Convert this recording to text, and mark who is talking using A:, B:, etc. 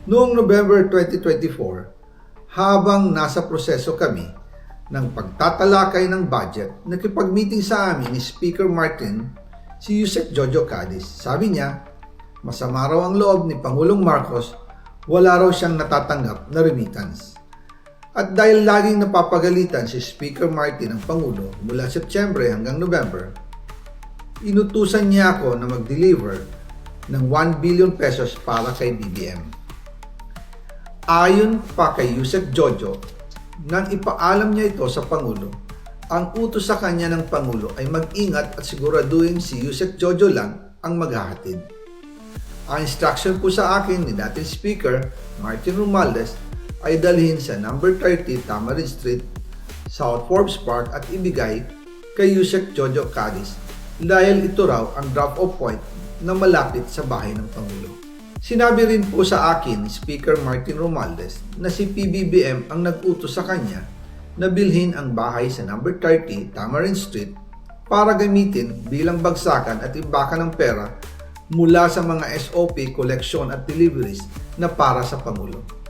A: Noong November 2024, habang nasa proseso kami ng pagtatalakay ng budget, nakipag-meeting sa amin ni Speaker Martin si Yusek Jojo Cadiz. Sabi niya, masama raw ang loob ni Pangulong Marcos, wala raw siyang natatanggap na remittance. At dahil laging napapagalitan si Speaker Martin ang Pangulo mula Setyembre hanggang November, inutusan niya ako na mag-deliver ng 1 billion pesos para kay BBM. Ayon pa kay Yusek Jojo, nang ipaalam niya ito sa Pangulo, ang utos sa kanya ng Pangulo ay mag-ingat at siguraduhin si Yusek Jojo lang ang maghahatid. Ang instruction po sa akin ni dating Speaker Martin Romualdez ay dalhin sa number 30 Tamarind Street, South Forbes Park at ibigay kay Yusek Jojo Cadiz dahil ito raw ang drop-off point na malapit sa bahay ng Pangulo. Sinabi rin po sa akin ni Speaker Martin Romualdez na si PBBM ang nag-utos sa kanya na bilhin ang bahay sa number 30 Tamarind Street para gamitin bilang bagsakan at imbakan ng pera mula sa mga SOP, koleksyon at deliveries na para sa Pangulo.